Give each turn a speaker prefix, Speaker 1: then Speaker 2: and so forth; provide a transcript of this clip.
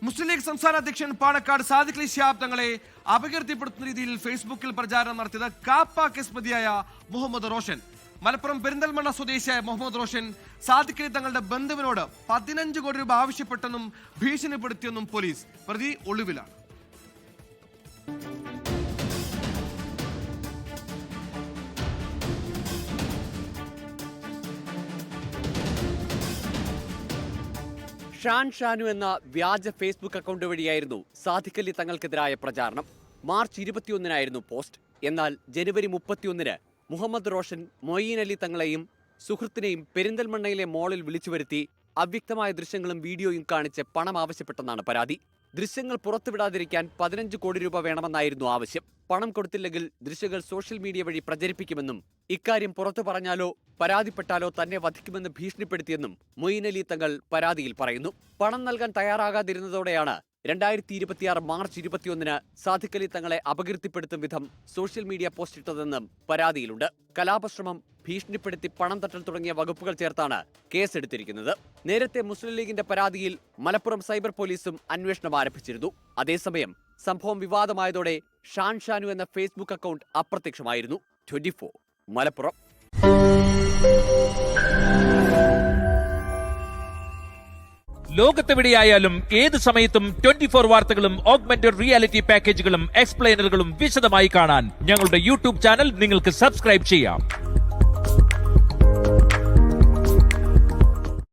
Speaker 1: മുസ്ലിം league സംസ്ഥാന അധ്യക്ഷൻ പാണക്കാട് സാദിഖ് അലി ശിഹാബ് തങ്ങളെ അപകീർത്തിപ്പെടുത്തുന്ന രീതിയിൽ ഫേസ്ബുക്കിൽ പ്രചാരണം നടത്തിയത് കാപ്പ കേസ് പ്രതിയായ മുഹമ്മദ് റോഷൻ. മലപ്പുറം പെരിന്തൽമണ്ണ സ്വദേശിയായ മുഹമ്മദ് റോഷൻ സാദിഖ് അലി തങ്ങളുടെ ബന്ധുവിനോട് 15 കോടി രൂപ ആവശ്യപ്പെട്ടെന്നും ഭീഷണിപ്പെടുത്തിയെന്നും പോലീസ്. പ്രതി ഒളിവിലാണ്.
Speaker 2: ഷാനു എന്ന വ്യാജ ഫേസ്ബുക്ക് അക്കൗണ്ട് വഴിയായിരുന്നു സാദിഖ് അലി തങ്ങൾക്കെതിരായ പ്രചാരണം. മാർച്ച് 21-നായിരുന്നു പോസ്റ്റ്. എന്നാൽ ജനുവരി 31-ന് മുഹമ്മദ് റോഷൻ മൊയ്യീൻ അലി തങ്ങളെയും സുഹൃത്തിനെയും പെരിന്തൽമണ്ണയിലെ മോളിൽ വിളിച്ചു വരുത്തി അവ്യക്തമായ ദൃശ്യങ്ങളും വീഡിയോയും കാണിച്ച് പണം ആവശ്യപ്പെട്ടെന്നാണ് പരാതി. ദൃശ്യങ്ങൾ പുറത്തുവിടാതിരിക്കാൻ 15 കോടി രൂപ വേണമെന്നായിരുന്നു ആവശ്യം. പണം കൊടുത്തില്ലെങ്കിൽ ദൃശ്യങ്ങൾ സോഷ്യൽ മീഡിയ വഴി പ്രചരിപ്പിക്കുമെന്നും ഇക്കാര്യം പുറത്തു പറഞ്ഞാലോ പരാതിപ്പെട്ടാലോ തന്നെ വധിക്കുമെന്ന് ഭീഷണിപ്പെടുത്തിയെന്നും മൊയ്യീൻ അലി തങ്ങൾ പരാതിയിൽ പറയുന്നു. പണം നൽകാൻ തയ്യാറാകാതിരുന്നതോടെയാണ് 2026 മാർച്ച് 21-ന് സാദിഖ് അലി തങ്ങളെ അപകീർത്തിപ്പെടുത്തും വിധം സോഷ്യൽ മീഡിയ പോസ്റ്റ് ഇട്ടതെന്നും പരാതിയിലുണ്ട്. കലാപശ്രമം, ഭീഷണിപ്പെടുത്തി പണം തട്ടൽ തുടങ്ങിയ വകുപ്പുകൾ ചേർത്താണ് കേസെടുത്തിരിക്കുന്നത്. നേരത്തെ മുസ്ലിം ലീഗിന്റെ പരാതിയിൽ മലപ്പുറം സൈബർ പോലീസും അന്വേഷണം ആരംഭിച്ചിരുന്നു. അതേസമയം സംഭവം വിവാദമായതോടെ ഷാനു എന്ന ഫേസ്ബുക്ക് അക്കൗണ്ട് അപ്രത്യക്ഷമായിരുന്നു. 24 മലപ്പുറം.
Speaker 3: ലോകത്തെവിടെയായാലും ഏത് സമയത്തും 24 വാർത്തകളും ഓഗ്മെന്റഡ് റിയാലിറ്റി പാക്കേജുകളും എക്സ്പ്ലെയിനറുകളും വിശദമായി കാണാൻ ഞങ്ങളുടെ യൂട്യൂബ് ചാനൽ നിങ്ങൾക്ക് സബ്സ്ക്രൈബ് ചെയ്യാം.